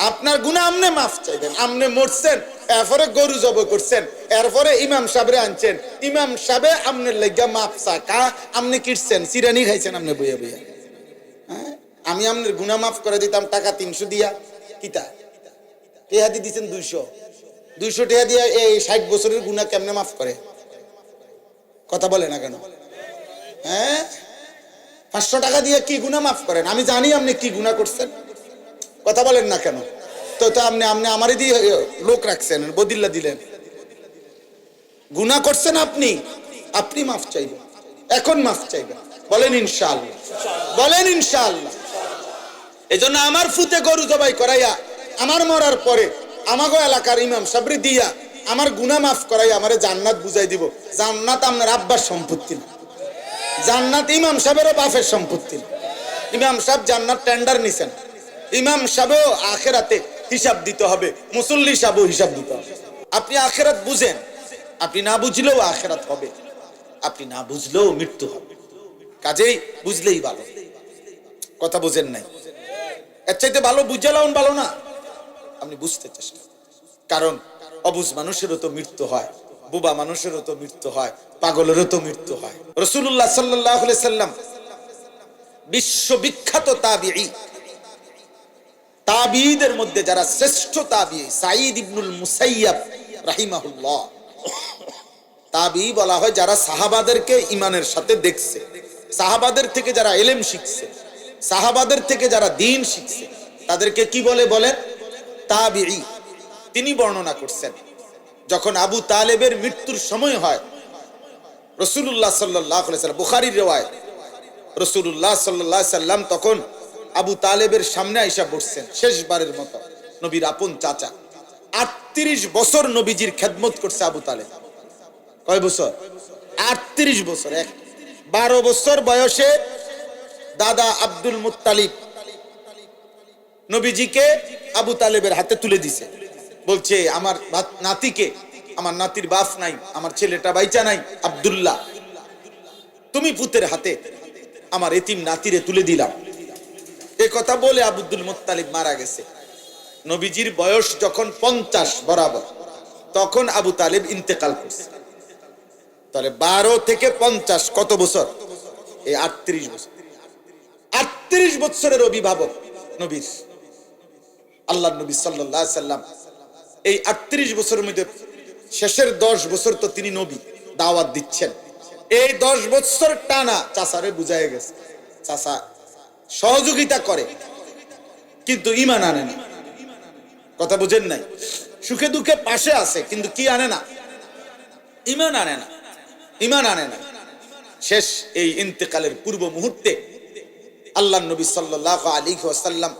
আপনার গুনাহ আপনি মাফ চাইবেন, আপনি মরছেন, এরপরে গরু জবাই করছেন, এরপরে ইমাম সাহেবরে আনছেন, ইমাম সাহেবে আপনার লাগা মাফ চাকা, আপনি কিটছেন, সিরানি খাইছেন আপনি বইয়া বইয়া। হ্যাঁ, আমি আপনার গুনাহ মাফ করে দিতাম টাকা 300 দিয়া, কিতা টেহা দি দিচ্ছেন 200 টেহা দিয়া এই 60 বছরের গুনাহ কেমনে মাফ করে? কথা বলে না কেন? হ্যাঁ, 500 টাকা দিয়ে কি গুনাহ মাফ করেন? আমি জানি আপনি কি গুনাহ করছেন, কথা বলেন না কেন? তো আপনি আমারই দিয়ে লোক রাখছেন, বদিল্লা দিলেন, গুনাহ করছেন আপনি, আপনি মাফ চাইবেন, এখন মাফ চাইবেন, বলেন ইনশাআল্লাহ, বলেন ইনশাআল্লাহ। এজন্য আমার ফুতে গরু জবাই করাইয়া আমার মরার পরে আমাগো এলাকার ইমাম সাবরি দিয়া আমার গুনাহ মাফ করাইয়া আমারে জান্নাত বুঝাই দিব। জান্নাত আপনার আব্বার সম্পত্তি না, জান্নাত ইমাম সাহেবেরও বাপের সম্পত্তি না। ইমাম সাহেব জান্নাত টেন্ডার নিছেন, ইমাম সাহেবও আখেরাতে হিসাব দিতে হবে, মুসল্লি সাহেবও হিসাব দিতে হবে। আপনি আখেরাত বুঝেন, আপনি না বুঝলেও আখেরাত হবে, আপনি না বুঝলেও মৃত্যু হবে, কাজেই বুঝলেই ভালো। কথা বুঝেন নাই? এর চাইতে ভালো বুঝে লাউন ভালো না? আপনি বুঝতে চেষ্টা, কারণ অবুঝ মানুষেরও তো মৃত্যু হয়, বুবা মানুষেরও তো মৃত্যু হয়, পাগলেরও তো মৃত্যু হয়। রাসূলুল্লাহ সাল্লাল্লাহু আলাইহি সাল্লাম বিশ্ববিখ্যাত তাবিঈ, তাবিঈদের মধ্যে যারা শ্রেষ্ঠ তাবিঈ, সাঈদ ইবনুল মুসাইয়াব রাহিমাহুল্লাহ। তাবিঈ বলা হয় যারা সাহাবাদেরকে ঈমানের সাথে দেখছে, সাহাবাদের থেকে যারা ইলম শিখছে, সাহাবাদের থেকে যারা দ্বীন শিখছে, তাদেরকে কি বলে? বলেন তাবিঈ। তিনি বর্ণনা করছেন, যখন আবু তালেবের মৃত্যুর সময় হয়, রাসূলুল্লাহ সাল্লাল্লাহু আলাইহি সাল্লাম, বুখারীর riwayat, রাসূলুল্লাহ সাল্লাল্লাহু আলাইহি সাল্লাম তখন আবু তালেবের সামনে আইসা বসছেন, শেষবারের মতো, নবীর আপন চাচা। 38 বছর নবীজির খেদমত করছে আবু তালেব। কয় বছর? 38 বছর। 12 বছর বয়সে দাদা আব্দুল মুত্তালিব নবীজিকে আবু তালেবের হাতে তুলে দিছে, বলছে আমার নাতিকে, আমার নাতির বাপ নাই, আমার ছেলেটা বাইচা নাই, আব্দুল্লাহ, তুমি পুতের হাতে আমার এতিম নাতিরে তুলে দিলাম। এ কথা বলে আব্দুল মুত্তালিব মারা গেছে। নবীজির বয়স যখন 50 বরাবর, তখন আবু তালেব ইন্তেকাল করছে। তাহলে 12 থেকে 50 কত বছর? এই 38 বছর। 38 বছরের অভিভাবক নবীর, আল্লাহ নবী সাল্লাল্লাহু আলাইহি সাল্লাম এই 38 বছরের মধ্যে শেষের 10 বছর তো তিনি নবী, দাওয়াত দিচ্ছেন। এই 10 বছর টানা চাচারে বুঝায় গেছে, চাচা সহযোগিতা করে কিন্তু ঈমান আনে না। কথা বুঝেন নাই? সুখে দুঃখে পাশে আছে কিন্তু কি আনে না? ঈমান আনে না, ঈমান আনে না। শেষ এই ইন্তেকালের পূর্ব মুহূর্তে আল্লাহ নবী সাল্লাল্লাহু আলাইহি ওয়াসাল্লাম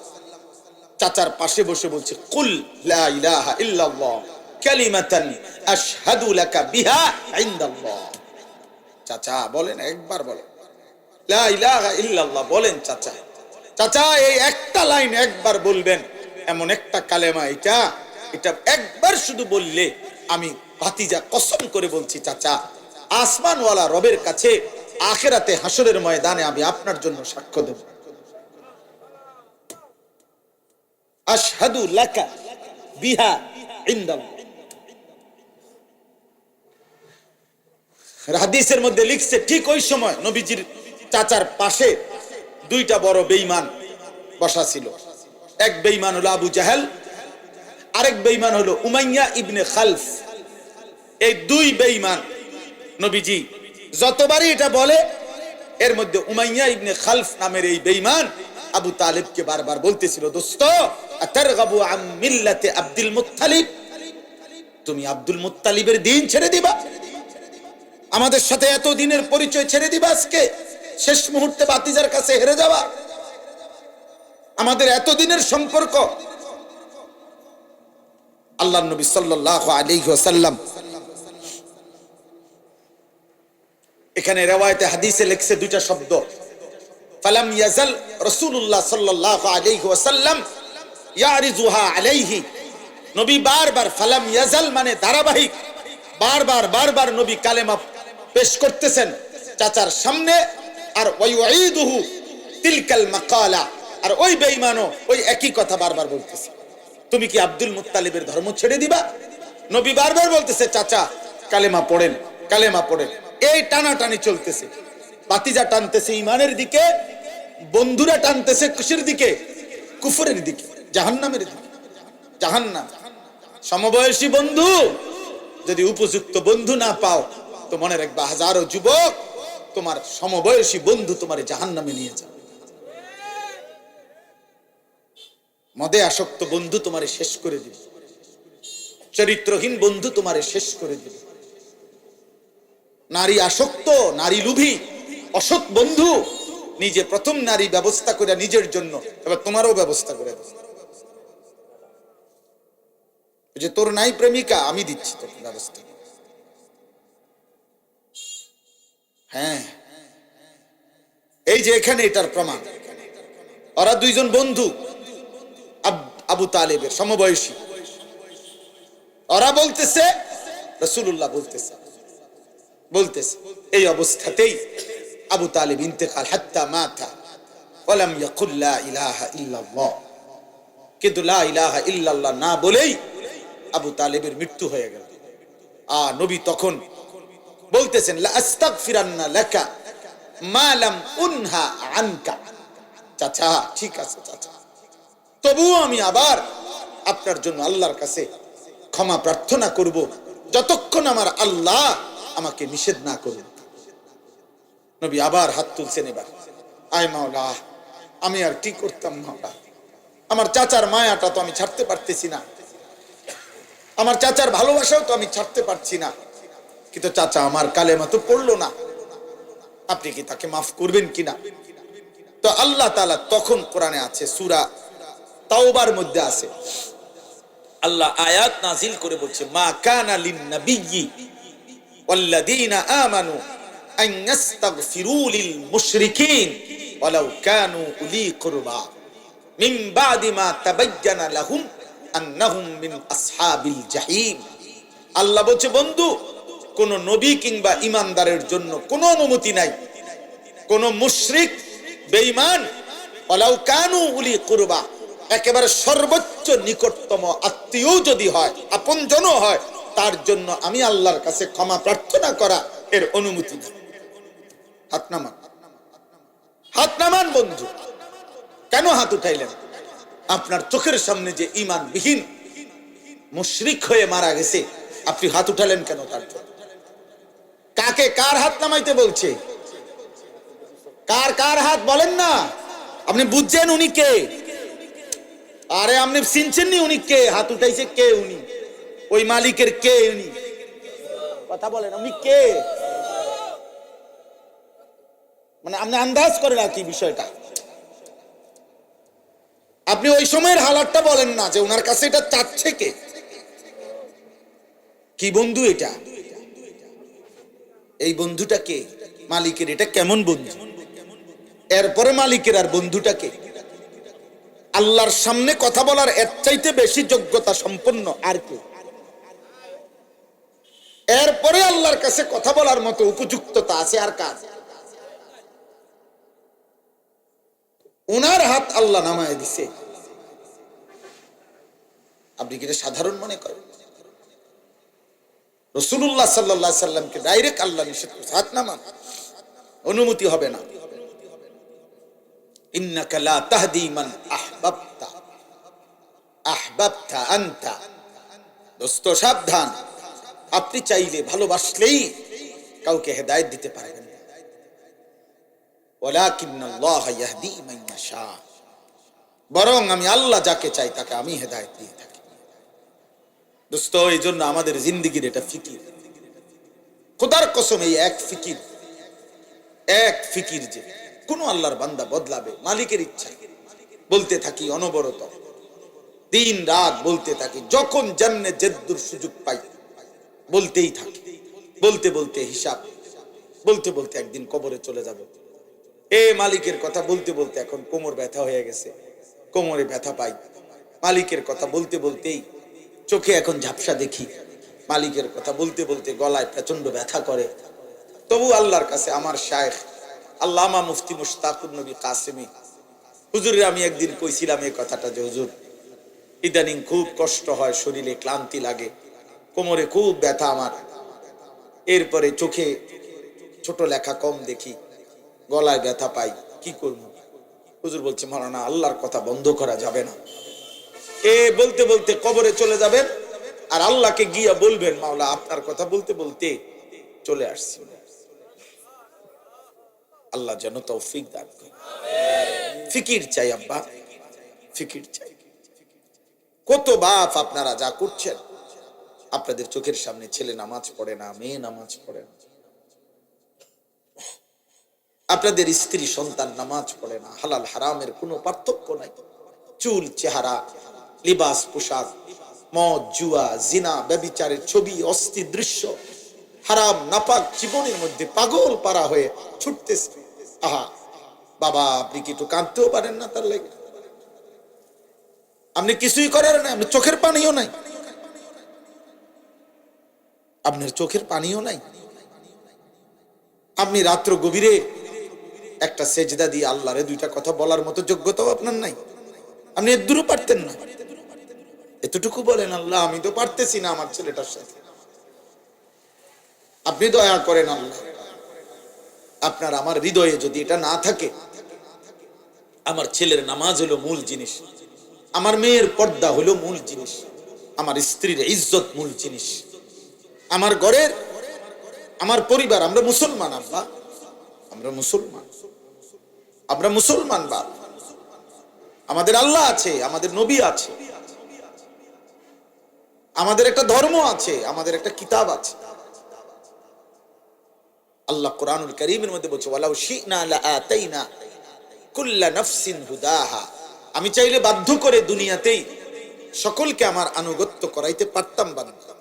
চাচার পাশে বসে বলছে, কুল লা ইলাহা ইল্লাল্লাহ কালিমাতান আশহাদু লাকা বিহা ইনদাল্লাহ। চাচা বলেন, একবার বলেন লা ইলাহা ইল্লাল্লাহ, বলেন চাচা, চাচা এই একটা লাইন একবার বলবেন, এমন একটা কালেমা এটা একবার শুধু বললে আমি ভাতিজা কসম করে বলছি চাচা, আসমানওয়ালা রবের কাছে আখিরাতে হাসরের ময়দানে আমি আপনার জন্য সাক্ষ্য দেব, আশহাদু লাকা বিহা ইনদাল্লাহ। হাদিসের মধ্যে লিখছে, ঠিক ওই সময় নবীজির চাচার পাশে দুইটা বড় বেঈমান বসা ছিল। এক বেঈমান হলো আবু জাহেল, আরেক বেঈমান হলো উমাইয়া ইবনে খালফ। এই দুই বেঈমান নবীজি যতবারই এটা বলে, এর মধ্যে উমাইয়া ইবনে খালফ নামের এই বেঈমান আবু তালেবকে বারবার বলতেছিল, দোস্ত আতারগাবু আন মিল্লাতে আব্দুল মুত্তালিব, তুমি আব্দুল মুত্তালিবের দ্বীন ছেড়ে দিবা, আমাদের সাথে এত দিনের পরিচয় ছেড়ে দিবা, আজকে শেষ মুহূর্তে ভাতিজার কাছে হেরে যাওয়া, আমাদের এত দিনের সম্পর্ক। আল্লাহর নবী সাল্লাল্লাহু আলাইহি ওয়াসাল্লাম এখানে riwayate হাদিসে লিখছে দুইটা শব্দ, ফালাম ইয়াজাল রাসূলুল্লাহ সাল্লাল্লাহু আলাইহি ওয়াসাল্লাম ইয়ারিজুহা আলাইহি। নবী বারবার, ফালাম ইয়াজাল মানে ধারাবাহিক, বারবার নবী কালেমা পেশ করতেছেন চাচার সামনে, আর ওয়াইউইদুহু তিলকাল মাকালা, আর ওই বেঈমানও ওই একই কথা বারবার বলতেছে। তুমি কি আব্দুল মুত্তালিবের ধর্ম ছেড়ে দিবা? নবী বারবার বলতেছে, চাচা কালেমা পড়েন, কালেমা পড়েন। এই টানাটানি চলতেছে, বাতিজা টানতেছে ইমানের দিকে, বন্ধুরা টানতেছে কিসের দিকে? কুফরের দিকে, জাহান্নামের দিকে। জাহান্নাম। সমবয়সী বন্ধু যদি উপযুক্ত বন্ধু না পাও তো মনে রাখবা, হাজারো যুবক তোমার সমবয়সী বন্ধু তোমার জাহান্নামে নিয়ে যাবে। মদে আসক্ত বন্ধু তোমারে শেষ করে দিবে, চরিত্রহীন বন্ধু তোমারে শেষ করে দিবে। নারী আসক্ত, নারী লোভী, অসৎ বন্ধু নিজে প্রথম নারী ব্যবস্থা করে নিজের জন্য, এবার তোমারও ব্যবস্থা করে দেবে যে তোর নাই প্রেমিকা, আমি দিচ্ছি তোর ব্যবস্থা। হ্যাঁ, এই যে এখানে এটার প্রমাণ। ওরা দুইজন বন্ধু, আবু তালেবের সমবয়সী, ওরা বলতেছে, রাসূলুল্লাহ বলতেছে এই অবস্থাতেই আবু তালেব ইন্তেকাল, হাত্তা মাতা ওয়ালাম ইয়াকুল লা ইলাহা ইল্লাল্লাহ, কিন্তু লা ইলাহা ইল্লাল্লাহ না বলেই আবু তালেবের মৃত্যু হয়ে গেল। নবী তখন বলতেছেন, লা আস্তাগফিরান্না লাকা মা লাম উনহা আনকা। চাচা ঠিক আছে চাচা, তবুও আমি আবার আপনার জন্য আল্লাহর কাছে ক্ষমা প্রার্থনা করব যতক্ষণ আমার আল্লাহ আমাকে নিষেধ না করুন। নবী আবার হাত তুলছেন, এবার আয় মাওলা, আমি আর কি করতাম মাওলা, আমার চাচার মায়াটা তো আমি ছাড়তে পারতেছি না, আমার চাচার ভালোবাসাও তো আমি ছাড়তে পারছি না, কিন্তু চাচা আমার কালেমা তো পড়লো না, আপনি কি তাকে মাফ করবেন কিনা? তো আল্লাহ তাআলা তখন কোরআনে আছে, সূরা তাওবার মধ্যে আছে, আল্লাহ আয়াত নাজিল করে বলছে, মা কানা লিন নাবিয়্যি ওয়াল্লাযীনা আমানু আন ইস্তাগফিরু লিল মুশরিকিন ওয়ালাউ কানু উলি কুরবা মিন বাদি মা তাবায়্যানা লাহুম আন্নাহুম মিন আসহাবিল জাহিম। আল্লাহ বলছে, বন্ধু, কোন নবী কিংবা ঈমানদারের জন্য কোনো অনুমতি নাই, কোন মুশরিক বেঈমান ওয়ালাউ কানু উলি কুরবা, একেবারে সর্বোচ্চ নিকটতম আত্মীয় যদি হয়, আপনজনও হয়, তার জন্য আমি আল্লাহর কাছে ক্ষমা প্রার্থনা করা এর অনুমতি নেই। হাত নামান, হাত নামান বন্ধু। কেন হাত উঠাইলেন? আপনার চোখের সামনে যে ঈমানবিহীন মুশরিক হয়ে মারা গেছে, আপনি হাত উঠালেন কেন তার জন্য? কাকে, কার হাত নামাইতে বলছে? কার কার হাত বলেন না? আপনি বুঝছেন উনি কে? আরে আপনি চিনছেন নি উনি কে? হাত উঠাইছে কে? উনি ওই মালিকের কে? উনি কথা বলেন, উনি কে? মানে আপনি আন্দাজ করেন আর কি বিষয়টা। আপনি ওই সময়ের হালাতটা বলেন না যে ওনার কাছে এটা চাচ্ছে কে? কি বন্ধু এটা? এই বন্ধুটা কে? মালিকের এটা কেমন বন্ধু? এরপরে মালিকের আর বন্ধুটা কে? আল্লাহর সামনে কথা বলার এর চাইতে বেশি যোগ্যতা সম্পন্ন আর কে? এরপরে আল্লাহর কাছে কথা বলার মতো উপযুক্ততা আছে আর কার? ওনার হাত আল্লাহ নামায় দিছে, আপনি কি এটা সাধারণ মনে করেন? রাসূলুল্লাহ সাল্লাল্লাহু আলাইহি সাল্লামকে ডাইরেক্ট আল্লাহ নিষেধ করেছে, হাত নামান, অনুমতি হবে না। ইন্নাকা লা তাহদি মান আহবাবতা আহবাবতা আনতা। দোস্ত সাবধান, আপনি চাইলে ভালোবাসলেই কাউকে হেদায়েত দিতে পারবেন না। ওয়ালাকিন্নাল্লাহ ইয়াহদি মান ইয়াশা, বরং আমি আল্লাহ যাকে চাই তাকে আমি হেদায়েত দিয়ে থাকি। দোস্ত, এই জন্য আমাদের জিন্দেগির এটা ফিকির, খোদার কসম, এই এক ফিকির যে কোন আল্লাহর বান্দা বদলাবে, মালিকের ইচ্ছা বলতে থাকি অনবরত, দিন রাত বলতে থাকি, যখন জান্নে জেদ্দুর সুযোগ পাই বলতেই থাকি, বলতে বলতে হিসাব, বলতে বলতে একদিন কবরে চলে যাব। মালিকের কথা বলতে বলতে এখন কোমর ব্যথা হয়ে গেছে, কোমরে ব্যথা পাই। মালিকের কথা বলতে বলতেই চোখে এখন ঝাপসা দেখি, মালিকের কথা বলতে বলতে গলায় প্রচন্ড ব্যথা করে। তবু আল্লাহর কাছে আমার শায়েখ আল্লামা মুফতি মুশতাকুর নবী কাসেমী হুজুরের আমি একদিন কইছিলাম এই কথাটা, যে হুজুর ইদানিং খুব কষ্ট হয়, শরীরে ক্লান্তি লাগে, কোমরে খুব ব্যথা আমার, এরপরে চোখে ছোট লেখা কম দেখি, গলায় ব্যথা পাই, কি করবো? হুজুর বলছে মাওলানা আল্লাহর কথা বন্ধ করা যাবে না। এ বলতে বলতে কবরে চলে যাবেন আর আল্লাহকে গিয়া বলবেন মাওলা আপনার কথা বলতে বলতে চলে আসছি। আল্লাহ যেন তৌফিক দান করে। ফিকির চাই আব্বা, ফিকির চাই। কত বাপ আপনারা যা করছেন, আপনাদের চোখের সামনে ছেলে নামাজ পড়ে না, মেয়ে নামাজ পড়ে না, আপনাদের স্ত্রী সন্তান নামাজ পড়ে না, হালাল হারামের কোনো পার্থক্য নাই, চুল চেহারা, লিবাস পোশাক, মদ জুয়া জিনা ব্যভিচারের ছবি, অস্থির দৃশ্য, হারাম নাপাক জীবনের মধ্যে পাগল পারা হয়ে ছুটতেছে। আহা বাবা, আপনি কি একটু কাঁদতেও পারেন না? তার লাগে আপনি কিছুই করার নাই, আপনি চোখের পানিও নাই, আপনার চোখের পানিও নাই। আপনি রাত্র গভীরে একটা সেজদা দিয়ে আল্লাহরে দুইটা কথা বলার মতো যোগ্যতাও আপনার নাই, আপনি এর দূরও পারতেন না। এতটুকু বলেন আল্লাহ আমি তো পারতেছি না আমার ছেলেটার সাথে, আপনি দয়া করেন আল্লাহ। আপনার আমার হৃদয়ে যদি এটা না থাকে, আমার ছেলের নামাজ হলো মূল জিনিস, আমার মেয়ের পর্দা হলো মূল জিনিস, আমার স্ত্রীর ইজ্জত মূল জিনিস, আমার ঘরের, আমার পরিবার, আমরা মুসলমান আব্বা, আমরা মুসলমান, আমরা মুসলমান বাপ, আমাদের আল্লাহ আছে, আমাদের নবী আছে, আমাদের একটা ধর্ম আছে, আমাদের একটা কিতাব আছে। আল্লাহ কোরআনুল কারীমের মধ্যে বলছে ওয়ালাউ শি'না লাআতাইনা কুল্লা নাফসিন হুদাহা, আমি চাইলে বাধ্য করে দুনিয়াতেই সকলকে আমার আনুগত্য করাইতে পারতাম বান্দা,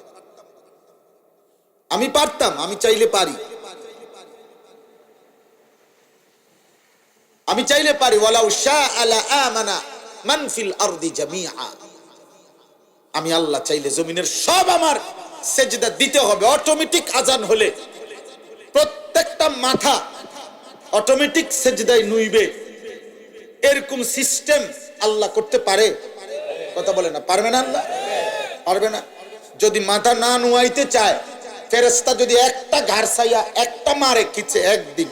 আমি পারতাম, আমি চাইলে পারি, আমি চাইলে পারি। ওয়ালাউ শাআ লাআমানা মান ফিল আরদি জামিআ, আমি আল্লাহ চাইলে জমিনের সব আমার সেজদা দিতে হবে। অটোমেটিক আজান হলে প্রত্যেকটা মাথা অটোমেটিক সেজদায় নুইবে, এরকম সিস্টেম আল্লাহ করতে পারে? কথা বলে না, পারবে না? আল্লাহ পারবে না? যদি মাথা না নুয়াইতে চায়, ফেরেশতা যদি একটা ঘাড় ছাইয়া একটা মারে কিছে একদিন,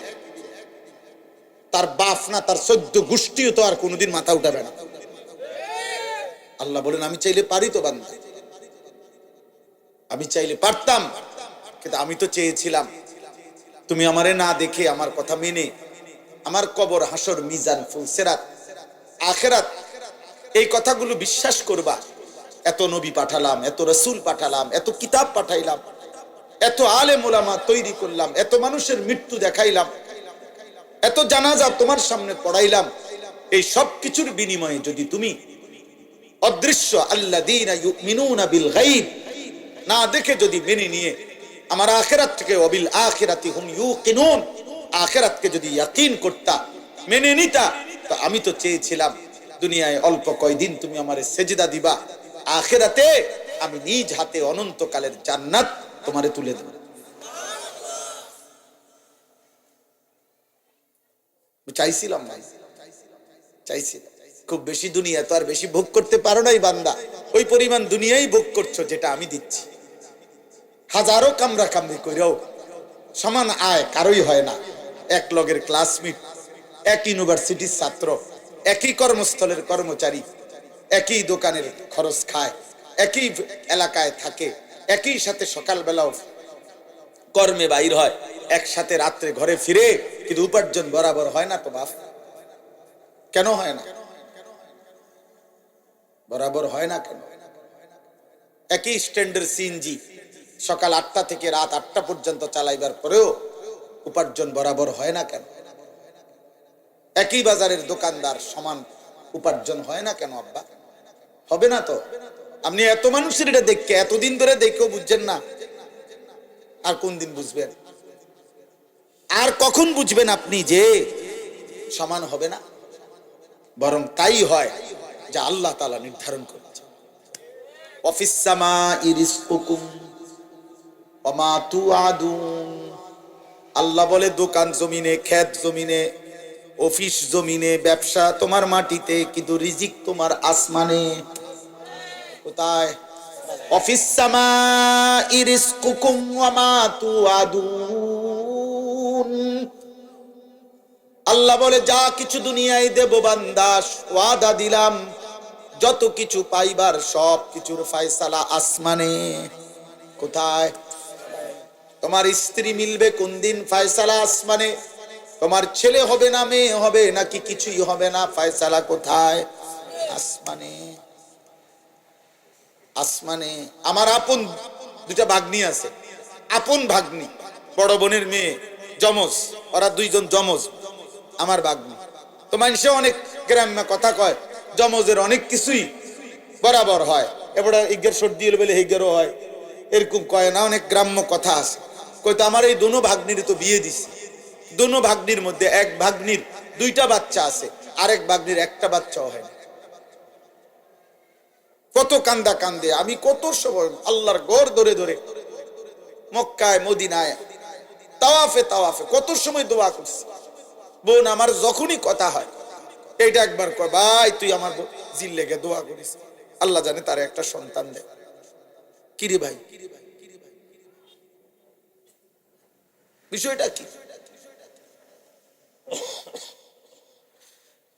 তার বাপ না তার 14 গোষ্ঠীও তো আর কোনোদিন মাথা উঠাবে না। আল্লাহ বলেন আমি চাইলে পারি তো বান্দা, আমি চাইলে পারতাম, কিন্তু আমি তো চেয়েছিলাম তুমি আমারে না দেখে আমার কথা মেনে আমার কবর, হাসর, মিজান, ফুলসেরাত, আখেরাত এই কথাগুলো বিশ্বাস করবা। এত নবী পাঠালাম, এত রাসূল পাঠালাম, এত কিতাব পাঠাইলাম, এত আলেম ওলামা তৈরি করলাম, এত মানুষের মৃত্যু দেখাইলাম, এত জানাজা তোমার সামনে পড়াইলাম, এই সব কিছুর বিনিময়ে যদি তুমি অদৃশ্য আল্লাযীনা ইউমিনুনা বিল গায়ব না দেখে যদি মেনে নিয়ে আমার আখিরাত থেকে ওয়াবিল আখিরাতি হুম ইউকিনুন, আখিরাতকে যদি ইয়াকিন করতা, মেনে নিতা, তো আমি তো চেয়েছিলাম দুনিয়ায় অল্প কয়দিন তুমি আমারে সেজদা দিবা, আখিরাতে আমি নিজ হাতে অনন্তকালের জান্নাত তোমারে তুলে দেব। চাইছিলাম না, চাইছিলাম। খুব বেশি দুনিয়া তো আর বেশি ভোগ করতে পারো নাই বান্দা, ওই পরিমাণ দুনিয়াই ভোগ করছো যেটা আমি দিচ্ছি। হাজারো কামরা কামড়ি করেও সমান আয় কারোই হয় না। এক লগের ক্লাসমেট, এক ইউনিভার্সিটির ছাত্র, একই কর্মস্থলের কর্মচারী, একই দোকানের খরচ খায়, একই এলাকায় থাকে, একই সাথে সকালবেলাও কর্মে বাইর হয়, একসাথে রাত্রে ঘরে ফিরে, কিন্তু উপার্জন বরাবর হয় না তো বাপ। কেন হয় না? বরাবর হয় না কেন? একই স্ট্যান্ডার্ড সিএনজি সকাল 8টা থেকে রাত 8টা পর্যন্ত চালাইবার পরেও উপার্জন বরাবর হয় না কেন? একই বাজারের দোকানদার সমান উপার্জন হয় না কেন আব্বা? হবে না তো? আপনি এত মানুষের এটা দেখে, এতদিন ধরে দেখেও বুঝছেন না, আর কোন দিন বুঝবেন? আর কখন বুঝবেন আপনি যে সমান হবে না? বরং তাই হয় যা আল্লাহ তাআলা নির্ধারণ করেছে। ওয়াফিস সামাই রিজকুকুম ওয়া মা তুআদুন, আল্লাহ বলে দোকান জমিনে, ক্ষেত জমিনে, অফিস জমিনে, ব্যবসা তোমার মাটিতে, কিন্তু রিজিক তোমার আসমানে। কোথায়? অফিস সামাই রিজকুকুম ওয়া মা তুআদুন। আল্লাহ বলে যা কিছু দুনিয়ায় দেব বান্দা, ওয়াদা দিলাম, যত কিছু পাইবার সব কিছুর ফয়সালা আসমানে। কোথায়? তোমার স্ত্রী মিলবে কোন দিন? ফয়সালা আসমানে। তোমার ছেলে হবে না মেয়ে হবে নাকি কিছুই হবে না, ফয়সালা কোথায়? আসমানে। আসমানে। আমার আপন দুটা ভাগ্নি আছে, আপন ভাগ্নি, বড় বোনের মেয়ে, যমজ, ওরা দুইজন যমজ আমার ভাগ্নি। তো মানুষে অনেক গ্রাম্য কথা কয়, যমজের অনেক কিছুই বরাবর হয়, এবারে ইগের সর্দি এলে বলে হিগেরও হয়, এরকম কয় না, অনেক গ্রাম্য কথা আছে। কইতো আমার এই দোনো ভাগ্নির তো বিয়ে দিছে, দোনো ভাগ্নির মধ্যে এক ভাগ্নির দুইটা বাচ্চা আছে, আরেক ভাগ্নির একটা বাচ্চাও হয় না। কত কান্দা কান্দে, আমি কত সময় আল্লাহর ঘর ধরে ধরে মক্কায় মদিনায় তাওয়াফে তাওয়াফে কত সময় দোয়া করছি। বোন আমার যখনই কথা হয় এইটা একবার কয়, ভাই তুই আমার জিল লেগে দোয়া করিস, আল্লাহ জানে তার একটা সন্তান দে। কিরে ভাই, বিষয়টা কি?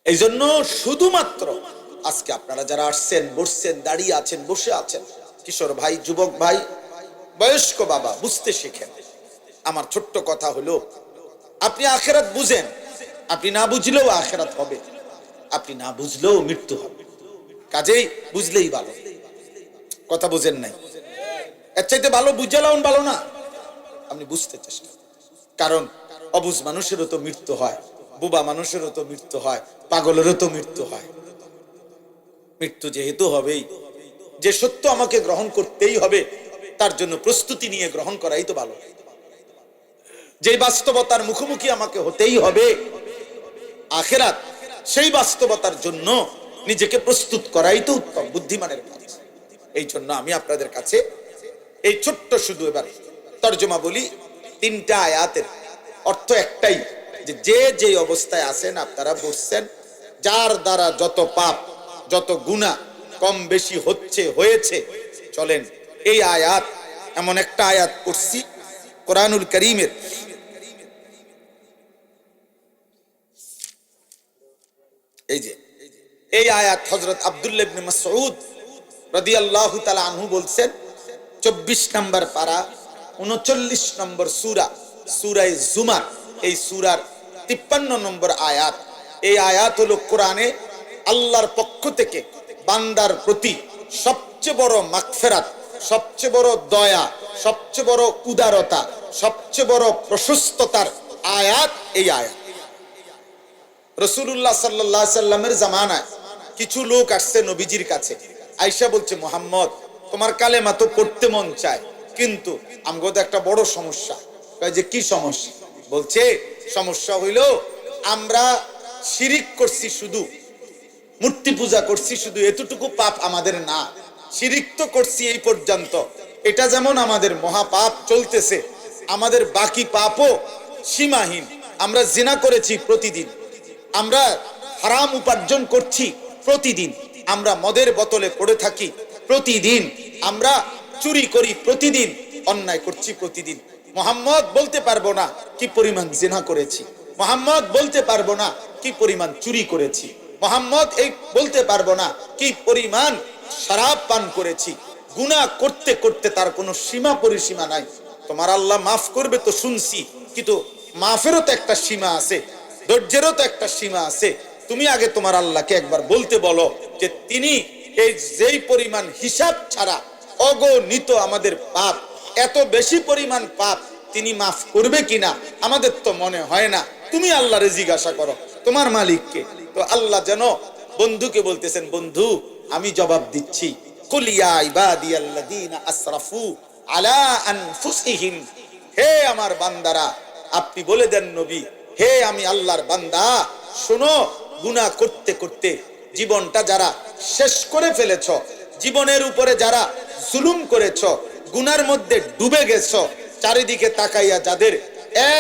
এই জন্য শুধুমাত্র আজকে আপনারা যারা আসছেন, বসছেন, দাঁড়িয়ে আছেন, বসে আছেন, কিশোর ভাই, যুবক ভাই, বয়স্ক বাবা, বুঝতে শিখেন। আমার ছোট্ট কথা হলো, আপনি আখেরাত বুঝেন, আপনি না বুঝলেও আখেরাত হবে, আপনি না বুঝলেও মৃত্যু হবে, কাজেই বুঝলেই ভালো। কথা বুঝেন নাই? এর চাইতে ভালো বুঝালাম ভালো না? আপনি বুঝতে চেষ্টা, কারণ অবুঝ মানুষেরও তো মৃত্যু হয়, বুবা মানুষেরও তো মৃত্যু হয়, পাগলেরও তো মৃত্যু হয়। মৃত্যু যেহেতু হবেই, যে সত্য আমাকে গ্রহণ করতেই হবে, তার জন্য প্রস্তুতি নিয়ে গ্রহণ করাই তো ভালো। যে বাস্তবতার মুখোমুখি আমাকে হতেই হবে আখেরাত, সেই বাস্তবতার জন্য নিজেকে প্রস্তুত করাই তো উত্তম বুদ্ধিমানের কাজ। এই জন্য আমি আপনাদের কাছে এই ছোট্ট শুধু এবার তর্জমা বলি। তিনটা আয়াতের অর্থ একটাই, যে যে যে অবস্থায় আছেন আপনারা বসছেন, যার দ্বারা যত পাপ যত গুনাহ কম বেশি হচ্ছে হয়েছে, চলেন এই আয়াত, এমন একটা আয়াত পড়ছি কোরআনুল কারীমের, এই যে এই আয়াত হযরত আব্দুল্লাহ ইবনে মাসউদ রাদিয়াল্লাহু তাআলা আনহু বলছেন, 24 নম্বর পারা 39 নম্বর সূরা, সূরা জুমার, এই সূরার 53 নম্বর আয়াত। এই আয়াত হলো কোরআনে আল্লাহর পক্ষ থেকে বান্দার প্রতি সবচেয়ে বড় মাগফিরাত, সবচেয়ে বড় দয়া, সবচেয়ে বড় উদারতা, সবচেয়ে বড় প্রশস্ততার আয়াত এই আয়াত। রাসূলুল্লাহ সাল্লাল্লাহু আলাইহি সাল্লামের জামানায় কিছু লোক আসছে নবীজির কাছে, আয়েশা বলছে, মুহাম্মদ তোমার কালেমা তো পড়তে মন চায়, কিন্তু আমগো তো একটা বড় সমস্যা। কয় যে কি সমস্যা? বলছে সমস্যা হইলো আমরা শিরিক করছি, শুধু মূর্তি পূজা করছি, শুধু এতটুকু পাপ আমাদের না, শিরিক তো করছি এই পর্যন্ত, এটা যেমন আমাদের মহাপাপ চলতেছে, আমাদের বাকি পাপও সীমাহীন। আমরা জিনা করেছি প্রতিদিন, আমরা হারাম উপার্জন করছি প্রতিদিন, আমরা মদের বোতলে পড়ে থাকি প্রতিদিন, আমরা চুরি করি প্রতিদিন, অন্যায় করছি প্রতিদিন। মুহাম্মদ বলতে পারবো না কি পরিমাণ জিনা করেছি, মুহাম্মদ বলতে পারবো না কি পরিমাণ চুরি করেছি, মুহাম্মদ এই বলতে পারবো না কি পরিমাণ শরাব পান করেছি। গুনাহ করতে করতে তার কোনো সীমা পরিসীমা নাই। তোমার আল্লাহ মাফ করবে তো শুনছি, কিন্তু মাফেরও তো একটা সীমা আছে, ধৈর্যেরও তো একটা সীমা আছে। তুমি আগে তোমার আল্লাহকে একবার বলতে বলো যে তিনি এই যেই পরিমাণ হিসাব ছাড়া অগণিত আমাদের পাপ, এত বেশি পরিমাণ পাপ তিনি মাফ করবে কিনা আমাদের তো মনে হয় না। তুমি আল্লাহরে জিজ্ঞাসা করো তোমার মালিককে। তো আল্লাহ যেন বন্ধুকে বলতেছেন, বন্ধু আমি জবাব দিচ্ছি, কুল ইয়া ইবাদিয়াল্লাযীনা আসরাফু আলা আনফুসিহিম, হে আমার বান্দারা, আপনি বলে দেন নবী, হে আমি আল্লাহর বান্দা, শোনো, গুনাহ করতে করতে জীবনটা যারা শেষ করে ফেলেছ, জীবনের উপরে যারা জুলুম করেছ, গুনার মধ্যে ডুবে গেছ, চারিদিকে তাকাইয়া যাদের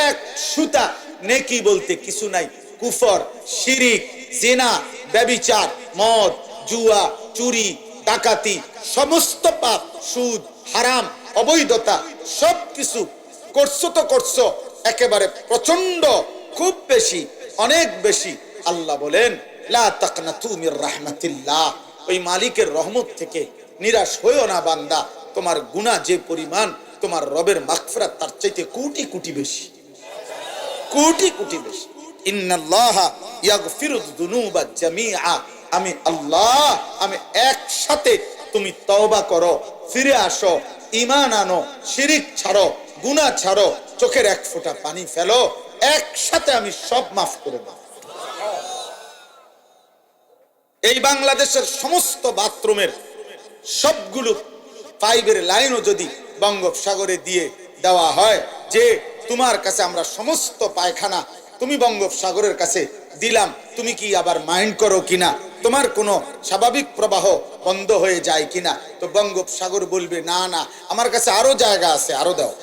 এক সুতা নেকি বলতে কিছু নাই, কুফর, শিরিক, জিনা, ব্যভিচার, মদ, জুয়া, চুরি, ডাকাতি, সমস্ত পাপ, সুদ, হারাম, অবৈধতা সবকিছু করছো তো করছো একেবারে প্রচন্ড, খুব বেশি, অনেক বেশি। আল্লাহ বলেন লা তাকনাতু মির রাহমাতিল্লাহ, ওই মালিকের রহমত থেকে নিরাশ হইও না বান্দা। তোমার গুনাহ যে পরিমাণ, তোমার রবের মাগফিরাত তার চাইতে কোটি কোটি বেশি, কোটি কোটি বেশি। ইন্নাল্লাহা ইয়াগফিরুয যুনুবা জামিআ, আমি আল্লাহ, আমি একসাথে, তুমি তওবা করো, ফিরে আসো, ঈমান আনো, শিরিক ছাড়ো, গুনাহ ছাড়ো, চোখের এক ফোঁটা পানি ফেলো, একসাথে আমি সব মাফ করে দেব। এই বাংলাদেশের সমস্ত বাথরুমের সবগুলো পাইপের লাইনও যদি বঙ্গোপসাগরে দিয়ে দেওয়া হয়, যে তোমার কাছে আমরা সমস্ত পায়খানা তুমি বঙ্গোপসাগরের কাছে দিলাম, তুমি কি আবার মাইন্ড করো কিনা, তোমার কোনো স্বাভাবিক প্রবাহ বন্ধ হয়ে যায় কিনা? তো বঙ্গোপসাগর বলবে না না, আমার কাছে আরো জায়গা আছে, আরো দাও।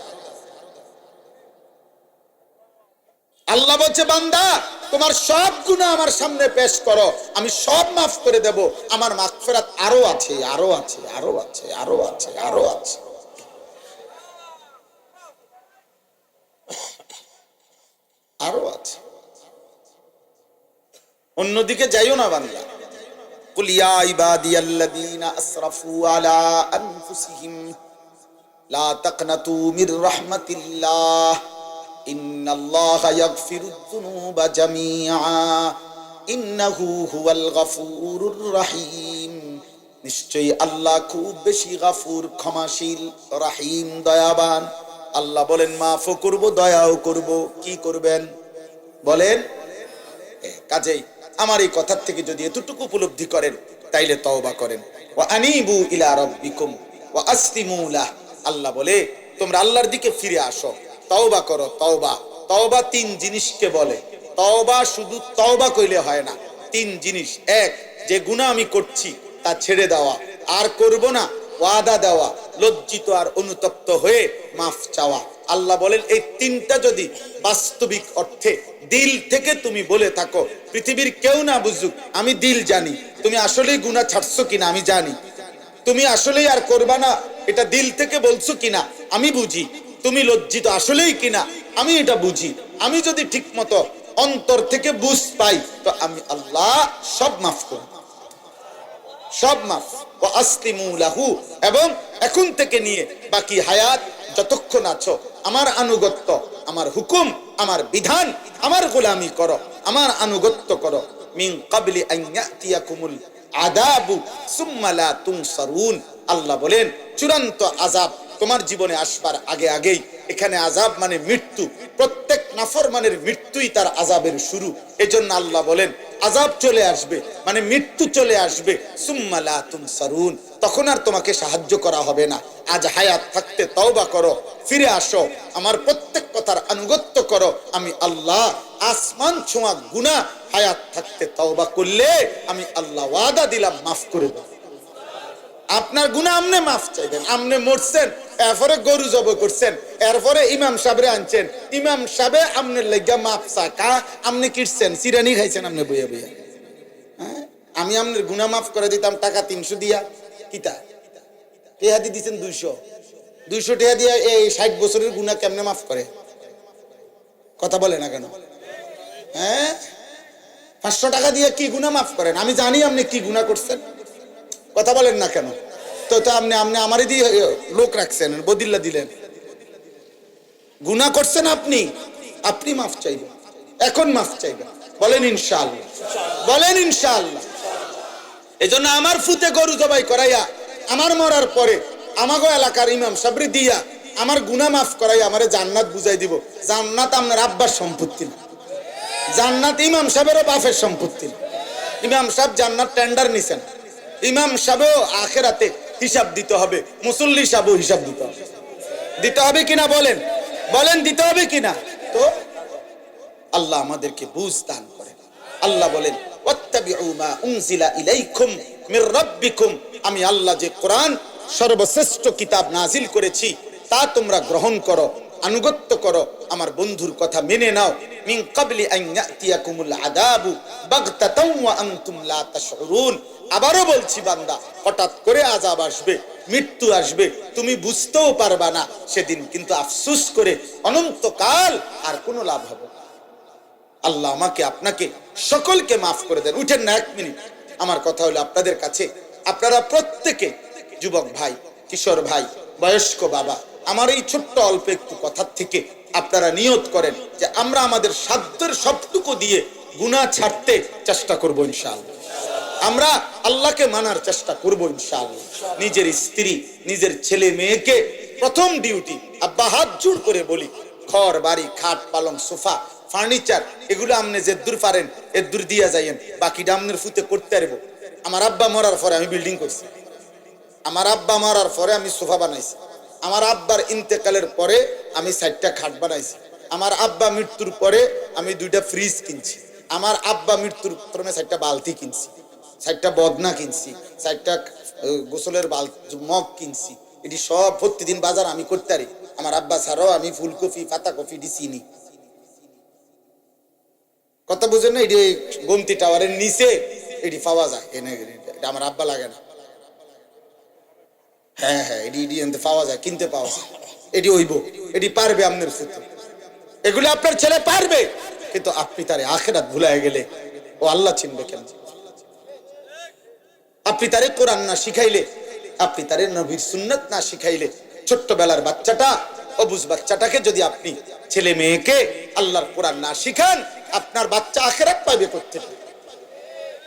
আল্লাহ বলছে বান্দা তোমার সব গুনাহ আমার সামনে পেশ করো, আমি সব মাফ করে দেব, আমার মাগফিরাত আরো আছে, আরো আছে, আরো আছে, আরো আছে, আরো আছে, আরো আছে। অন্যদিকে যাইও না বান্দা। কুল ইয়া ইবাদিয়াল্লাযীনা আসরাফু আলা আনফুসিহিম লা তাকনাতু মির রাহমাতিল্লাহ ইন্নাল্লাহা ইয়াগফিরুয যুনুবা জামিআ ইন্নাহু হুয়াল গফুরুর রহিম। নিশ্চয়ই আল্লাহ খুব বেশি গফুর, ক্ষমাশীল, রহিম, দয়াবান। আল্লাহ বলেন মাফও করব, দয়াও করব। কি করবেন বলেন? কাজেই আমার এই কথার থেকে যদি এতটুকু উপলব্ধি করেন তাইলে তওবা করেন। ওয়া আনিবু ইলা রাব্বিকুম ওয়া আসলিমু লাহ। আল্লাহ বলে তোমরা আল্লাহর দিকে ফিরে আসো, তওবা করো। তওবা, তওবা তিন জিনিসকে বলে। তওবা শুধু তওবা কইলে হয় না, তিন জিনিস। এক, যে গুনাহ আমি করছি তা ছেড়ে দেওয়া, আর করব না, ওয়াদা দেওয়া, লজ্জিত আর অনুতপ্ত হয়ে মাফ চাওয়া। আল্লাহ বলেন এই তিনটা যদি বাস্তবিক অর্থে দিল থেকে তুমি বলে থাকো, পৃথিবীর কেউ না বুঝুক, আমি দিল জানি তুমি আসলেই গুনাহ ছাড়ছো কিনা, আমি জানি তুমি আসলেই আর করবা না, এটা দিল থেকে বলছো কিনা আমি বুঝি, তুমি লজ্জিত আসলেই কিনা আমি এটা বুঝি। আমি যদি ঠিক মতো অন্তর থেকে বুঝ পাই তো আমি আল্লাহ সব মাফ করি, সব মাফ। ওয়া আসলিমু লাহু, এবং এখন থেকে নিয়ে বাকি হায়াত যতক্ষণ আছো আমার আনুগত্য, আমার হুকুম, আমার বিধান, আমার গোলামি করো, আমার আনুগত্য করো। মিন ক্বাবলি আন ইয়াতিয়াকুমুল আযাবু সুম্মা লা তুনসারুন। আল্লাহ বলেন চূড়ান্ত আযাব তোমার জীবনে আসবার আগে আগেই, এখানে আযাব মানে মৃত্যু, প্রত্যেক নাফরমানের মৃত্যুই তার আযাবের শুরু। এজন্য আল্লাহ বলেন আযাব চলে আসবে মানে মৃত্যু চলে আসবে, সুম্মা লা তুনসারুন, তখন আর তোমাকে সাহায্য করা হবে না। আজ হায়াত থাকতে তওবা করো, ফিরে আসো, আমার প্রত্যেক কথার আনুগত্য করো, আমি আল্লাহ আসমান ছোঁয়া গুনাহ হায়াত থাকতে তওবা করলে আমি আল্লাহ ওয়াদা দিলাম মাফ করে দেব। আপনার গুনাহ আমনে মাফ চাইবেন, আমনে মরছেন, এরপরে গরু জব করছেন, এরপরে ইমাম সাহেবরে আনছেন, ইমাম সাহেবে আমনের লাগা মাফ চাকা, আমনে কিটছেন, সিরানি খাইছেন আমনে বইয়া বইয়া। হ্যাঁ, আমি আমনের গুনাহ মাফ করে দিতাম টাকা 300 দিয়া, কিতা টেহা দি দিচ্ছেন 200 টেহা দিয়া এই 60 বছরের গুনাহ কেমনে মাফ করে? কথা বলে না কেন? হ্যাঁ, 500 টাকা দিয়ে কি গুনাহ মাফ করেন? আমি জানি আপনি কি গুনাহ করছেন, কথা বলেন না কেন? তো আপনি আমারই দিয়ে লোক রাখছেন, বদিল্লা দিলেন, গুনাহ করছেন আপনি, আপনি মাফ চাইবেন, এখন মাফ চাইবেন, বলেন ইনশাআল্লাহ, বলেন ইনশাআল্লাহ। এজন্য আমার ফুতে গরু জবাই করাইয়া আমার মরার পরে আমাগো এলাকার ইমাম সাহেবরে দিয়া আমার গুনাহ মাফ করাইয়া আমারে জান্নাত বুঝাই দিব। জান্নাত আপনার আব্বার সম্পত্তি না, জান্নাত ইমাম সাহেবেরও বাপের সম্পত্তি না। ইমাম সাহেব জান্নাত টেন্ডার নিছেন, ইমাম সাহেবও আখিরাতে হিসাব দিতে হবে, মুসল্লি সাহেবও হিসাব দিতে হবে। দিতে হবে কিনা বলেন, বলেন দিতে হবে কিনা? তো আল্লাহ আমাদেরকে বুঝ দান করেন। আল্লাহ বলেন ওয়াত্তাবিউ মা উনজিলা ইলাইকুম মির রাব্বিকুম, আমি আল্লাহ যে কোরআন সর্বশ্রেষ্ঠ কিতাব নাজিল করেছি তা তোমরা গ্রহণ করো, আনুগত্য আনুগত্য করো, আমার বন্ধুর কথা মেনে নাও। মিন ক্বাবলি আন ইয়াতিয়াকুমুল আযাবু বাগতাতাও ওয়া আনতুম লা তাশউরুন। আবারও বলছি বান্দা, হঠাৎ করে আযাব আসবে, মৃত্যু আসবে, তুমি বুঝতেও পারবা না, সেদিন কিন্তু আফসোস করে অনন্তকাল আর কোনো লাভ হবে না। আল্লাহ আমাকে আপনাকে সকলকে মাফ করে দেন। উঠেন না 1 মিনিট। আমার কথা হলো আপনাদের কাছে, আপনারা প্রত্যেকে, যুবক ভাই, কিশোর ভাই, বয়স্ক বাবা, আমার এই ছোট্ট অল্প একটু কথার থেকে আপনারা নিয়ত করেন যে আমরা আমাদের সাধ্যের সবটুকু দিয়ে গুনাহ ছাড়তে চেষ্টা করব ইনশাআল্লাহ। আমরা আল্লাহকে মানার চেষ্টা করব ইনশাআল্লাহ। নিজের স্ত্রী, নিজের ছেলে মেয়েকে প্রথম ডিউটি, আব্বা হাত জোড় করে বলি, ঘর বাড়ি, খাট পালং, সোফা, ফার্নিচার, এগুলো আপনি যে দূর পারেন এর দূর দিয়া যাইয়েন, বাকি ডামনের ফুতে করতে পারবো। আমার আব্বা মরার পরে আমি বিল্ডিং করছি, আমার আব্বা মরার পরে আমি সোফা বানাইছি, আমার আব্বার ইন্তেকালের পরে আমি 4টা খাট বানাইছি, আমার আব্বা মৃত্যুর পরে আমি 2টা ফ্রিজ কিনছি, আমার আব্বা মৃত্যুর পরে 4টা বালতি কিনছি, 4টা বদনা কিনছি, 4টা গোসলের মগ কিনছি। এটি সব প্রতিদিন বাজার আমি করতে পারি। আমার আব্বা ছাড়াও আমি ফুলকপি, পাতাকপি এটি চিনি। কথা বুঝেন না? এটি গোমতি টাওয়ারের নিচে এটি পাওয়া যায়, এটা আমার আব্বা লাগে না। হ্যাঁ হ্যাঁ, এটি এনতে পাওয়া যায়, কিনতে পাওয়া যায়। এটি হইব, এটি পারবে আপনার ফুতে, এগুলো আপনার ছেলে পারবে। কিন্তু আপনি তারে আখিরাত ভুলায় গেলে ও আল্লাহ চিনবে কেন? আপনি তারে কোরআন না শিখাইলে, আপনি তারে নবীর সুন্নাত না শিখাইলে, ছোট্টবেলার বাচ্চাটা, অবুঝ বাচ্চাটাকে যদি আপনি, ছেলে মেয়েকে আল্লাহর কোরআন না শিখান, আপনার বাচ্চা আখিরাত পাবে কোত্থেকে?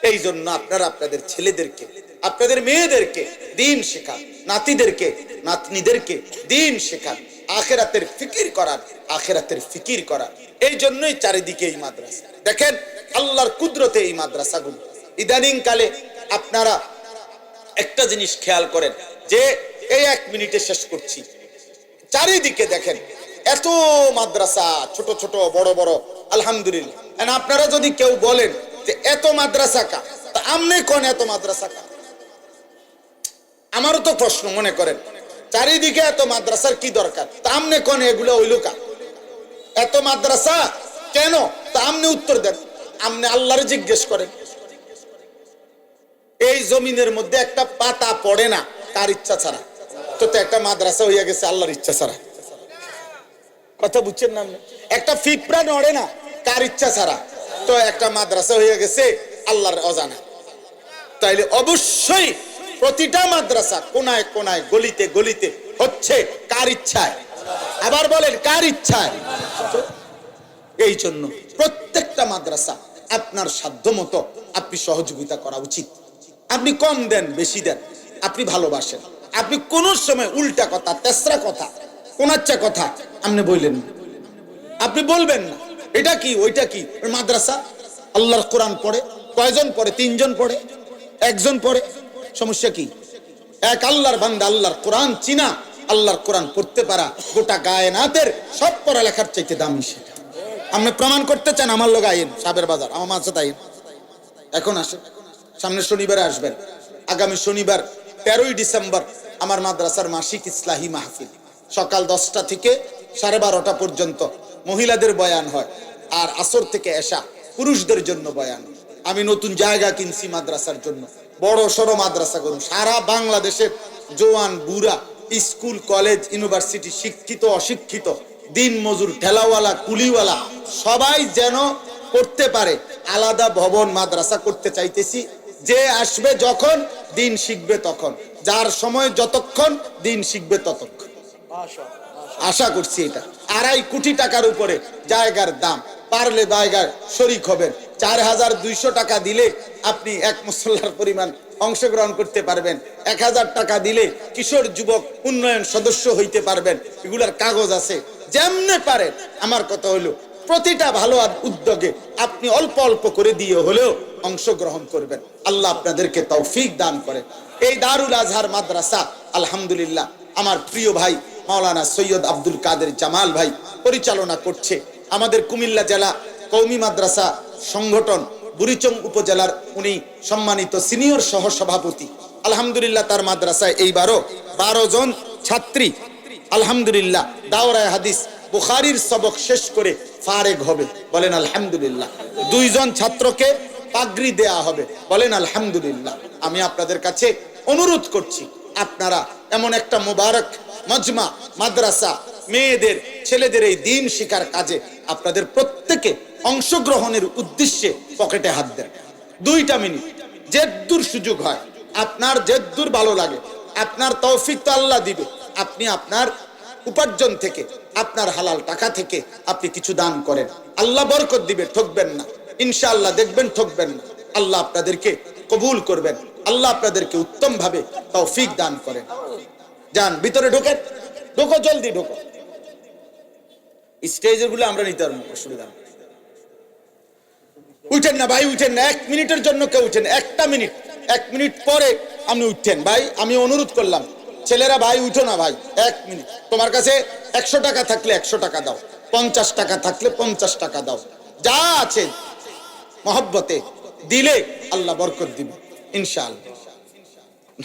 এই জন্য আপনারা আপনাদের ছেলেদেরকে, আপনাদের মেয়েদেরকে দিন শেখান, নাতিদেরকে, নাতনিদেরকে দিন শেখান, আখিরাতের ফিকির করান, আখিরাতের ফিকির করান। এই জন্যই চারিদিকে এই মাদ্রাসা। দেখেন আল্লাহর কুদরতে এই মাদ্রাসাগুলো। ইদানিং কালে আপনারা একটা জিনিস খেয়াল করেন যে এই 1 মিনিটে শেষ করছি, চারিদিকে দেখেন এত মাদ্রাসা, ছোট ছোট, বড় বড়, আলহামদুলিল্লাহ। আপনারা যদি কেউ বলেন যে এত মাদ্রাসা কা, তা আমনে কোন এত মাদ্রাসা কা? আমারও তো প্রশ্ন, মনে করেন চারিদিকে এত মাদ্রাসার কি দরকার? তা আমনে কোন এগুলো হইল কা? এত মাদ্রাসা কেন? তা আমনে উত্তর দেন, আমনে আল্লাহরে জিজ্ঞেস করেন। এই জমিনের মধ্যে একটা পাতা পড়ে না কার ইচ্ছা ছাড়া, তো একটা মাদ্রাসা হইয়া গেছে আল্লাহর ইচ্ছা ছাড়া। কথা বুঝছেন না? একটা ফিপরা নড়ে না কার ইচ্ছা ছাড়া, তো একটা মাদ্রাসা হইয়া গেছে আল্লাহর অজানা। তাইলে অবশ্যই প্রতিটা মাদ্রাসা কোনায় কোনায়, গলিতে গলিতে হচ্ছে কার ইচ্ছায়? আবার বলেন কার ইচ্ছায়? এই জন্য প্রত্যেকটা মাদ্রাসা আপনার সাধ্য মতো আপনি সহযোগিতা করা উচিত। আপনি কম দেন, বেশি দেন, আপনি ভালোবাসেন। আপনি কোন সময় উল্টা কথা, তেসরা কথা, কোনাচ্চা কথা আপনি বললেন না, আপনি বলবেন না। এটা কি, ওইটা কি? মাদ্রাসা আল্লাহর কোরআন পড়ে, কয়জন পড়ে? 3 জন পড়ে, 1 জন পড়ে, সমস্যা কি? এক আল্লাহর বান্দা, আল্লাহর কোরআন চিনা, আল্লাহর কোরআন পড়তে পারা গোটা কায়নাতের সব পড়ালেখার চাইতে দামি। সেটা আপনি প্রমাণ করতে চান? আমার লোক আইন, সাবের বাজার, আমার মাঝে আইন। এখন আসে, সামনের শনিবারে আসবেন। আগামী শনিবার 13ই ডিসেম্বর আমার মাদ্রাসার মাসিক ইসলাহি মাহফিল, সকাল 10টা থেকে 12:30 পর্যন্ত মহিলাদের বয়ান হয়, আর আসর থেকে এশা পুরুষদের জন্য বয়ান। আমি নতুন জায়গা কিনছি মাদ্রাসার জন্য, বড় সড়ো মাদ্রাসা করুন। সারা বাংলাদেশের জওয়ান বুড়া, স্কুল কলেজ ইউনিভার্সিটি, শিক্ষিত অশিক্ষিত, দিন মজুর, ঠেলাওয়ালা, কুলিওয়ালা, সবাই যেন করতে পারে। আলাদা ভবন মাদ্রাসা করতে চাইতেছি। যে আসবে যখন, দিন শিখবে তখন, যার সময় যতক্ষণ, দিন শিখবে ততক্ষণ। আশা করছি এটা। 2.5 কোটি টাকার উপরে জায়গার দাম, পারলে জায়গার শরিক হবেন। 4200 টাকা দিলে আপনি 1 মুসল্লার পরিমাণ অংশগ্রহণ করতে পারবেন। 1000 টাকা দিলে কিশোর যুবক উন্নয়ন সদস্য হইতে পারবেন। এগুলার কাগজ আছে। যেমনে পারেন, আমার কথা হলো প্রতিটা ভালো উদ্যোগে আপনি অল্প অল্প করে দিয়ে হলেও অংশগ্রহণ করবেন। আল্লাহ আপনাদেরকে তৌফিক দান করেন। এই দারুল আজহার মাদ্রাসা আলহামদুলিল্লাহ আমার প্রিয় ভাই মাওলানা সৈয়দ আব্দুল কাদের জামাল ভাই পরিচালনা করছে। আমাদের কুমিল্লা জেলা কওমি মাদ্রাসা সংগঠন বুড়িচং উপজেলার উনি সম্মানিত সিনিয়র সহ সভাপতি। আলহামদুলিল্লাহ তার মাদ্রাসায় এইবারও 12 জন ছাত্রী আলহামদুলিল্লাহ দাওরায়ে হাদিস বুখারীর সবক শেষ করে ফারেগ হবে, বলেন আলহামদুলিল্লাহ। 2 জন ছাত্রকে পাগড়ি দেয়া হবে, বলেন আলহামদুলিল্লাহ। আমি আপনাদের কাছে অনুরোধ করছি, আপনারা এমন একটা মুবারক মজমা মাদ্রাসা, মেয়েদের ছেলেদের এই দ্বীন শিক্ষার কাজে আপনাদের প্রত্যেকে অংশগ্রহণের উদ্দেশ্যে পকেটে হাত দেন। 2টা মিনিট, যেদূর সুযোগ হয়, আপনার যেদূর ভালো লাগে, আপনার তৌফিক তো আল্লাহ দিবে, আপনি আপনার উপার্জন থেকে, আপনার হালাল টাকা থেকে আপনি কিছু দান করেন, আল্লাহ বরকত দিবে, ঠকবেন না ইনশাআল্লাহ, দেখবেন ঠকবেন না। আল্লাহ আপনাদেরকে কবুল করবেন, আল্লাহ আপনাদেরকে উত্তম ভাবে তৌফিক দান করেন। যান ভিতরে ঢোকেন, ঢোকো, জলদি ঢোকো। স্টেজের গুলো আমরা নিতে পারবো, অসুবিধা নেই। উঠেন না ভাই, উঠেন না, 1 মিনিটের জন্য কেউ উঠেন, 1টা মিনিট, 1 মিনিট পরে আপনি উঠছেন ভাই, আমি অনুরোধ করলাম। ছেলেরা ভাই উঠো না ভাই, 1 মিনিট। তোমার কাছে 100 টাকা থাকলে 100 টাকা দাও, 50 টাকা থাকলে 50 টাকা দাও, যা আছে মহব্বতে দিলে আল্লাহ বরকত দিবে ইনশাআল্লাহ।